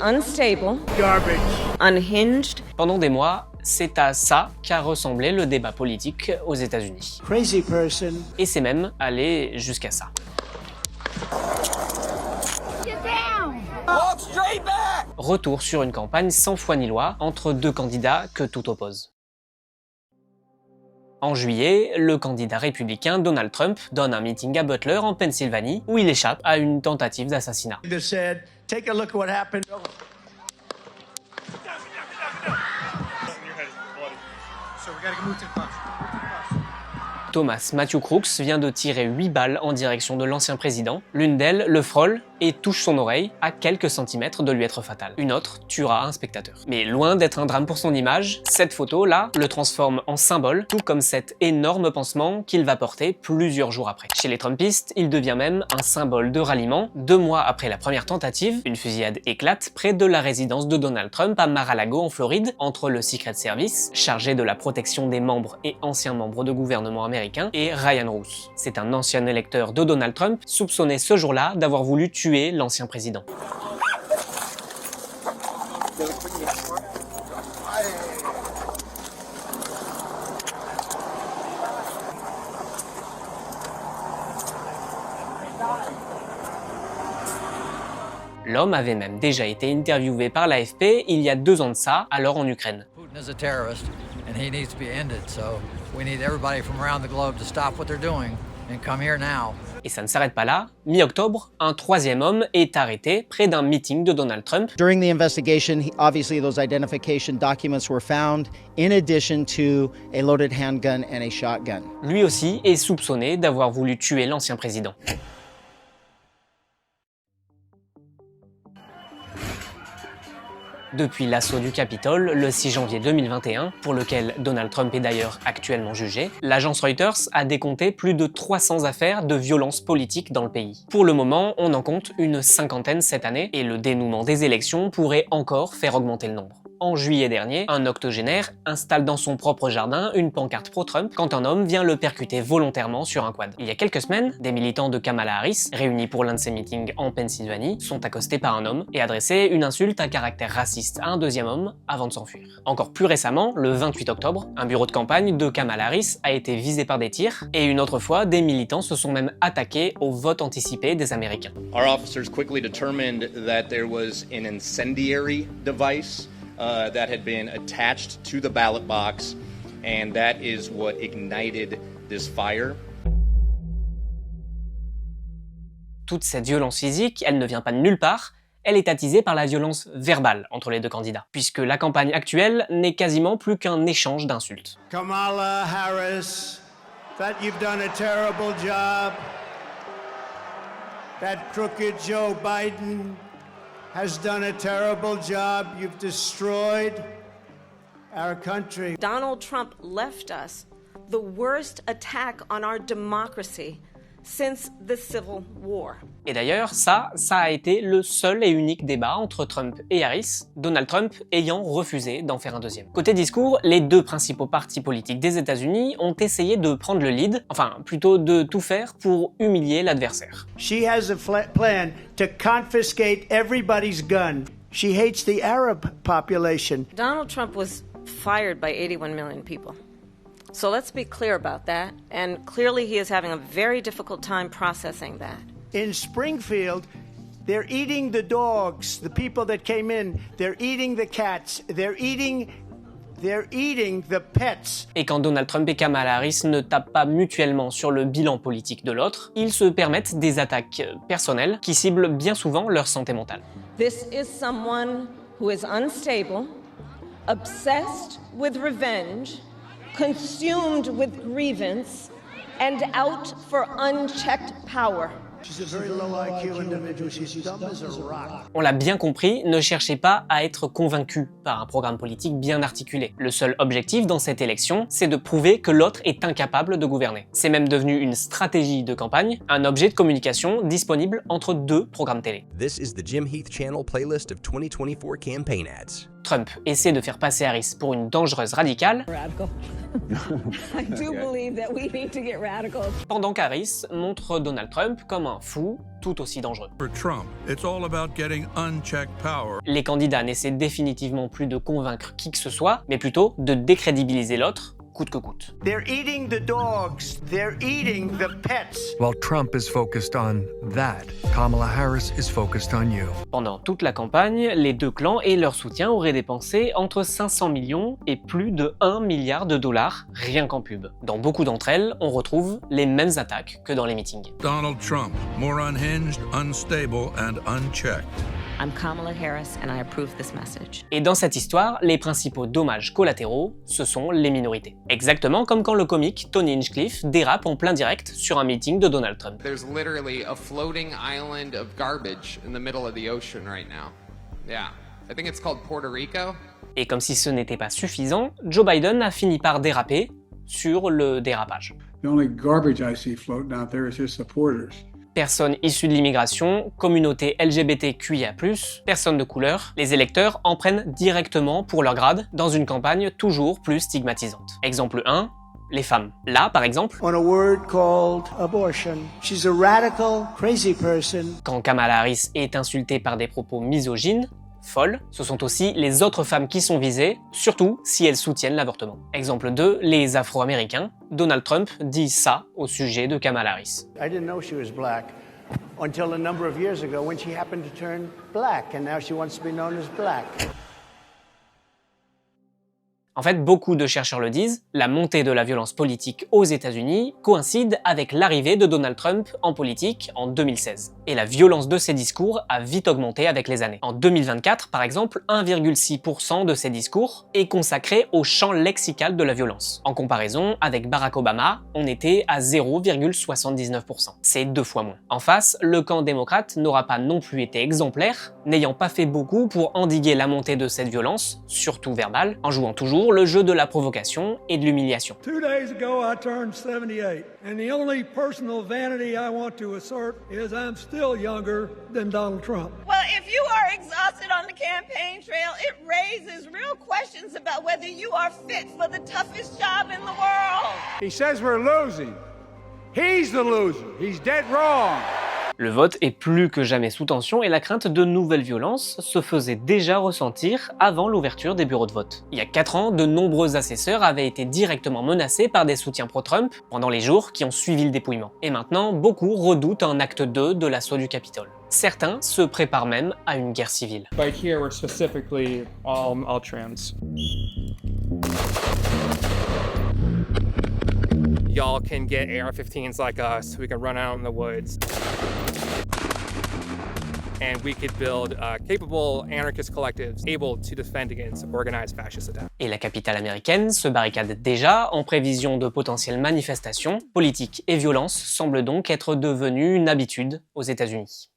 Unstable, garbage, unhinged. Pendant des mois, c'est à ça qu'a ressemblé le débat politique aux États-Unis. crazy person. Et c'est même allé jusqu'à ça. Retour sur une campagne sans foi ni loi entre deux candidats que tout oppose. En juillet, le candidat républicain Donald Trump donne un meeting à Butler en Pennsylvanie où il échappe à une tentative d'assassinat. They said, take a look at what happened. Thomas Matthew Crooks vient de tirer 8 balles en direction de l'ancien président. L'une d'elles le frôle et touche son oreille à quelques centimètres de lui être fatale. Une autre tuera un spectateur. Mais loin d'être un drame pour son image, cette photo-là le transforme en symbole, tout comme cet énorme pansement qu'il va porter plusieurs jours après. Chez les Trumpistes, il devient même un symbole de ralliement. 2 mois après la première tentative, une fusillade éclate près de la résidence de Donald Trump à Mar-a-Lago en Floride, entre le Secret Service, chargé de la protection des membres et anciens membres de gouvernement américain, et Ryan Roos. C'est un ancien électeur de Donald Trump, soupçonné ce jour-là d'avoir voulu tuer l'ancien président. L'homme avait même déjà été interviewé par l'AFP il y a 2 ans de ça, alors en Ukraine. Putin is a terrorist, and he needs to be ended. So we need everybody from around the globe to stop what they're doing and come here now. Et ça ne s'arrête pas là. Mi-octobre, un 3e homme est arrêté près d'un meeting de Donald Trump. During the investigation, obviously those identification documents were found in addition to a loaded handgun and a shotgun. Lui aussi est soupçonné d'avoir voulu tuer l'ancien président. Depuis l'assaut du Capitole, le 6 janvier 2021, pour lequel Donald Trump est d'ailleurs actuellement jugé, l'agence Reuters a décompté plus de 300 affaires de violence politique dans le pays. Pour le moment, on en compte une 50aine cette année, et le dénouement des élections pourrait encore faire augmenter le nombre. En juillet dernier, un octogénaire installe dans son propre jardin une pancarte pro-Trump quand un homme vient le percuter volontairement sur un quad. Il y a quelques semaines, des militants de Kamala Harris, réunis pour l'un de ses meetings en Pennsylvanie, sont accostés par un homme et adressé une insulte à caractère raciste à un 2e homme avant de s'enfuir. Encore plus récemment, le 28 octobre, un bureau de campagne de Kamala Harris a été visé par des tirs et une autre fois, des militants se sont même attaqués au vote anticipé des Américains. Our officers quickly determined that there was an incendiary device that had been attached to the ballot box, and that is what ignited this fire. Toute cette violence physique, elle ne vient pas de nulle part, elle est attisée par la violence verbale entre les deux candidats, puisque la campagne actuelle n'est quasiment plus qu'un échange d'insultes. Kamala Harris, that you've done a terrible job. That crooked Joe Biden has done a terrible job. You've destroyed our country. Donald Trump left us the worst attack on our democracy since the Civil War. Et d'ailleurs, ça a été le seul et unique débat entre Trump et Harris, Donald Trump ayant refusé d'en faire un 2e. Côté discours, les 2 principaux partis politiques des États-Unis ont essayé de prendre le lead, enfin plutôt de tout faire pour humilier l'adversaire. She has a plan to confiscate everybody's gun. She hates the Arab population. Donald Trump was fired by 81 million people. So let's be clear about that, and clearly he is having a very difficult time processing that. In Springfield, they're eating the dogs, the people that came in, they're eating the cats, they're eating the pets. Et quand Donald Trump et Kamala Harris ne tapent pas mutuellement sur le bilan politique de l'autre, ils se permettent des attaques personnelles qui ciblent bien souvent leur santé mentale. This is someone who is unstable, obsessed with revenge, consumed with grievance, and out for unchecked power. She's a very low IQ individual. She's dumb as a rock. On l'a bien compris, ne cherchez pas à être convaincu par un programme politique bien articulé. Le seul objectif dans cette élection, c'est de prouver que l'autre est incapable de gouverner. C'est même devenu une stratégie de campagne, un objet de communication disponible entre 2 programmes télé. This is the Jim Heath Channel playlist of 2024 campaign ads. Trump essaie de faire passer Harris pour une dangereuse radicale, I do believe that we need to get radical. pendant qu'Harris montre Donald Trump comme un fou tout aussi dangereux. For Trump, it's all about getting unchecked power. Les candidats n'essaient définitivement plus de convaincre qui que ce soit, mais plutôt de décrédibiliser l'autre, coûte que coûte. They're eating the dogs. They're eating the pets. While Trump is focused on that, Kamala Harris is focused on you. Pendant toute la campagne, les deux clans et leurs soutiens auraient dépensé entre 500 millions et plus de 1 milliard de dollars rien qu'en pub. Dans beaucoup d'entre elles, on retrouve les mêmes attaques que dans les meetings. Donald Trump, more unhinged, unstable, and unchecked. I'm Kamala Harris and I approve this message. Et dans cette histoire, les principaux dommages collatéraux, ce sont les minorités. Exactement comme quand le comique Tony Hinchcliffe dérape en plein direct sur un meeting de Donald Trump. There's literally a floating island of garbage in the middle of the ocean right now. Yeah, I think it's called Puerto Rico. Et comme si ce n'était pas suffisant, Joe Biden a fini par déraper sur le dérapage. The only garbage I see floating out there is his supporters. Personnes issues de l'immigration, communauté LGBTQIA+, personnes de couleur, les électeurs en prennent directement pour leur grade dans une campagne toujours plus stigmatisante. Exemple 1, les femmes. Là, par exemple, On a word called abortion. She's a radical, crazy person. quand Kamala Harris est insultée par des propos misogynes, folles, ce sont aussi les autres femmes qui sont visées, surtout si elles soutiennent l'avortement. Exemple 2, les Afro-Américains. Donald Trump dit ça au sujet de Kamala Harris. I didn't know she was black until a number of years ago when she happened to turn black, and now she wants to be known as black. En fait, beaucoup de chercheurs le disent, la montée de la violence politique aux États-Unis coïncide avec l'arrivée de Donald Trump en politique en 2016. Et la violence de ses discours a vite augmenté avec les années. En 2024, par exemple, 1,6% de ses discours est consacré au champ lexical de la violence. En comparaison, avec Barack Obama, on était à 0,79%. C'est 2 fois moins. En face, le camp démocrate n'aura pas non plus été exemplaire, n'ayant pas fait beaucoup pour endiguer la montée de cette violence, surtout verbale, en jouant toujours le jeu de la provocation et de l'humiliation. 2 days ago, I turned 78, and the only personal vanity I want to assert is I'm still younger than Donald Trump. Well, if you are exhausted on the campaign trail, it raises real questions about whether you are fit for the toughest job in the world. He says we're losing. He's the loser. He's dead wrong. Le vote est plus que jamais sous tension et la crainte de nouvelles violences se faisait déjà ressentir avant l'ouverture des bureaux de vote. Il y a 4 ans, de nombreux assesseurs avaient été directement menacés par des soutiens pro-Trump pendant les jours qui ont suivi le dépouillement. Et maintenant, beaucoup redoutent un acte 2 de l'assaut du Capitole. Certains se préparent même à une guerre civile. Right here, we're specifically all trans. Y'all can get AR-15s like us. We can run out in the woods. And we could build capable anarchist collectives able to defend against organized fascist attacks. Et la capitale américaine se barricade déjà en prévision de potentielles manifestations. Politique et violence semblent donc être devenues une habitude aux États-Unis.